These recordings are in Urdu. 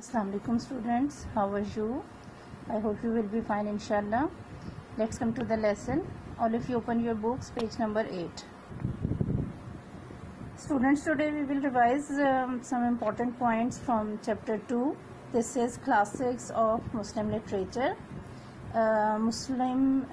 Assalamu alaikum students, how are you? I hope you will be fine inshallah. Let's come to the lesson. All of you open your books, page number 8. Students, today we will revise some important points from chapter 2. This is classics of Muslim literature. Muslim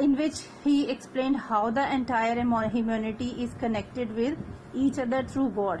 in which he explained how the entire humanity is connected with each other through God.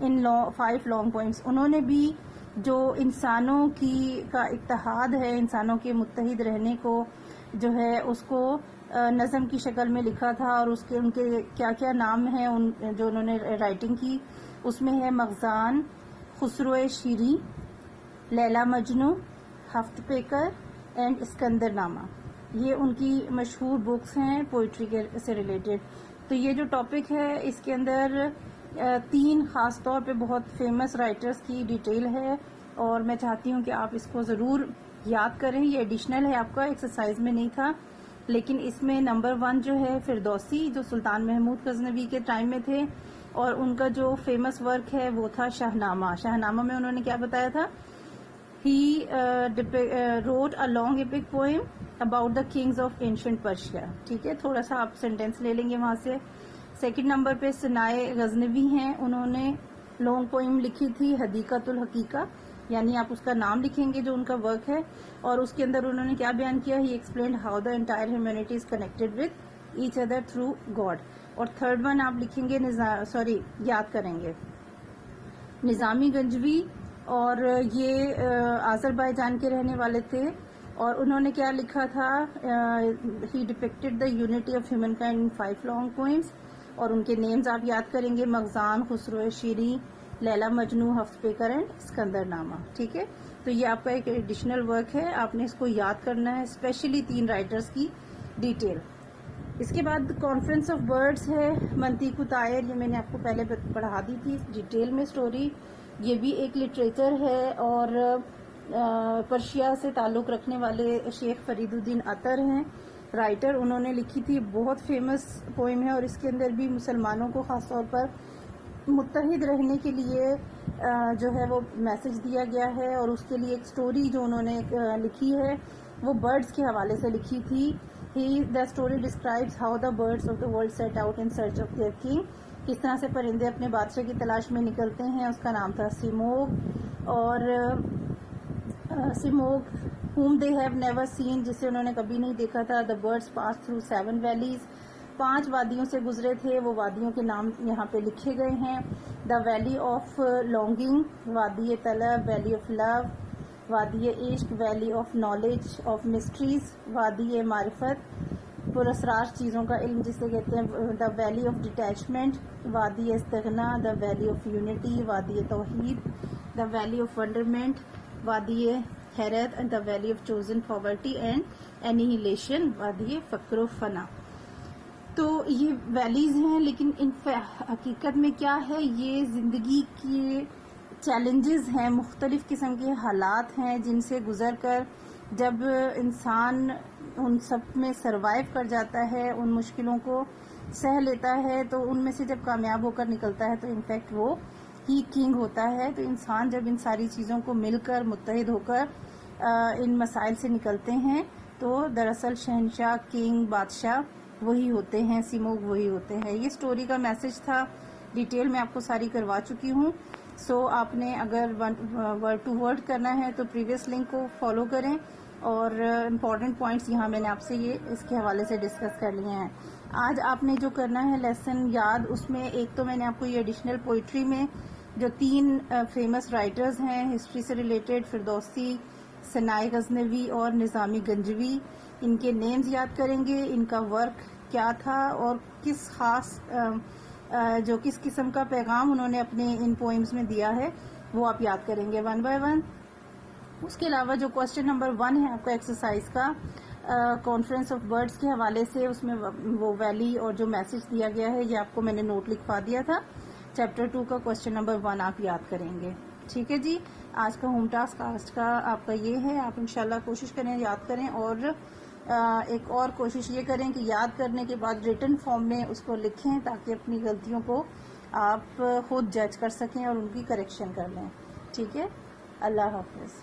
in 5 long poems. انہوں نے بھی جو انسانوں کا اتحاد ہے، انسانوں کے متحد رہنے کو جو ہے اس کو نظم کی شکل میں لکھا تھا، اور ان کے کیا کیا نام ہیں جو انہوں نے رائٹنگ کی. اس میں ہے مغزان، خسرو شیریں، لیلا مجنو، ہفت پیکر اینڈ اسکندر نامہ. یہ ان کی مشہور بکس ہیں پوئٹری سے ریلیٹڈ. تو یہ جو ٹاپک ہے اس کے اندر 3 خاص طور پہ بہت فیمس رائٹرز کی ڈیٹیل ہے، اور میں چاہتی ہوں کہ آپ اس کو ضرور یاد کریں. یہ ایڈیشنل ہے، آپ کا ایکسرسائز میں نہیں تھا، لیکن اس میں نمبر 1 جو ہے فردوسی، جو سلطان محمود غزنوی کے ٹائم میں تھے، اور ان کا جو فیمس ورک ہے وہ تھا شاہنامہ. شاہنامہ میں انہوں نے کیا بتایا تھا؟ He wrote a long epic poem about the kings of ancient Persia. ٹھیک ہے، تھوڑا سا آپ سینٹینس لے لیں گے وہاں سے. 2nd نمبر پہ ثنائے غزنوی ہیں، انہوں نے لانگ پوئم لکھی تھی حدیقۃ الحقیقہ، یعنی آپ اس کا نام لکھیں گے جو ان کا ورک ہے، اور اس کے اندر انہوں نے کیا بیان کیا؟ He explained how the entire humanity is connected with each other through God. اور 3rd one آپ لکھیں گے یاد کریں گے نظامی گنجوی، اور یہ آذربائیجان کے رہنے والے تھے، اور انہوں نے کیا لکھا تھا؟ He depicted the unity of humankind in 5 long poems. اور ان کے نیمز آپ یاد کریں گے: مغزان، خسرو شیریں، لیلا مجنو، ہفت پیکر اینڈ اسکندر نامہ. ٹھیک ہے، تو یہ آپ کا ایک ایڈیشنل ورک ہے، آپ نے اس کو یاد کرنا ہے، اسپیشلی 3 رائٹرز کی ڈیٹیل. اس کے بعد کانفرنس آف برڈز ہے، منطق الطائر، یہ میں نے آپ کو پہلے پڑھا دی تھی ڈیٹیل میں اسٹوری. یہ بھی ایک لٹریچر ہے، اور پرشیا سے تعلق رکھنے والے شیخ فرید الدین اطر ہیں رائٹر. انہوں نے لکھی تھی، بہت فیمس پوئم ہے، اور اس کے اندر بھی مسلمانوں کو خاص طور پر متحد رہنے کے لیے جو ہے وہ میسج دیا گیا ہے. اور اس کے لیے ایک سٹوری جو انہوں نے لکھی ہے وہ برڈز کے حوالے سے لکھی تھی. The story describes how the birds of the world set out in search of their king. کس طرح سے پرندے اپنے بادشاہ کی تلاش میں نکلتے ہیں. اس کا نام تھا سیموگ. اور سیموگ whom they have never seen، جسے انہوں نے کبھی نہیں دیکھا تھا. The birds passed through 7 valleys. 5 وادیوں سے گزرے تھے، وہ وادیوں کے نام یہاں پہ لکھے گئے ہیں. The valley of longing، وادی طلب، valley of love، وادی عشق، valley of knowledge of mysteries, وادی معرفت، پراسرار چیزوں کا علم جسے کہتے ہیں. دا ویلی آف ڈیٹیچمنٹ، وادی استغنا، دا ویلی آف یونٹی، وادی توحید، دا ویلی آف ونڈرمنٹ، وادی حیرت، and the valley of chosen poverty and annihilation, وادی فقر و فنا. تو یہ ویلیز ہیں، لیکن ان حقیقت میں کیا ہے؟ یہ زندگی کے چیلنجز ہیں، مختلف قسم کے حالات ہیں جن سے گزر کر جب انسان ان سب میں سروائیو کر جاتا ہے، ان مشکلوں کو سہ لیتا ہے، تو ان میں سے جب کامیاب ہو کر نکلتا ہے تو انفیکٹ وہ ہی کنگ ہوتا ہے. تو انسان جب ان ساری چیزوں کو مل کر متحد ہو کر ان مسائل سے نکلتے ہیں تو دراصل شہنشاہ، کنگ، بادشاہ وہی ہوتے ہیں، سیموگ وہی ہوتے ہیں. یہ سٹوری کا میسج تھا، ڈیٹیل میں آپ کو ساری کروا چکی ہوں. سو آپ نے اگر ورڈ ٹو ورڈ کرنا ہے تو پریویس لنک کو فالو کریں، اور امپورٹنٹ پوائنٹس یہاں میں نے آپ سے یہ اس کے حوالے سے ڈسکس کر لیے ہیں. آج آپ نے جو کرنا ہے لیسن یاد، اس میں ایک تو میں نے آپ کو یہ ایڈیشنل پوئٹری میں جو 3 فیمس رائٹرز ہیں ہسٹری سے ریلیٹڈ، فردوسی، ثنائے غزنوی اور نظامی گنجوی، ان کے نیمز یاد کریں گے، ان کا ورک کیا تھا، اور کس خاص جو کس قسم کا پیغام انہوں نے اپنے ان پوئمز میں دیا ہے وہ آپ یاد کریں گے 1 by 1. اس کے علاوہ جو کوسچن نمبر 1 ہے آپ کا ایکسرسائز کا کانفرنس آف برڈز کے حوالے سے، اس میں وہ ویلی اور جو میسج دیا گیا ہے یہ آپ کو میں نے نوٹ لکھوا دیا تھا. چیپٹر 2 کا کوسچن نمبر 1 آپ یاد کریں گے. ٹھیک ہے جی، آج کا ہوم ٹاسک آج کا آپ کا یہ ہے. آپ انشاءاللہ کوشش کریں یاد کریں، اور ایک اور کوشش یہ کریں کہ یاد کرنے کے بعد ریٹن فارم میں اس کو لکھیں تاکہ اپنی غلطیوں کو آپ خود جج کر سکیں اور ان کی کریکشن کر لیں. ٹھیک ہے، اللہ حافظ.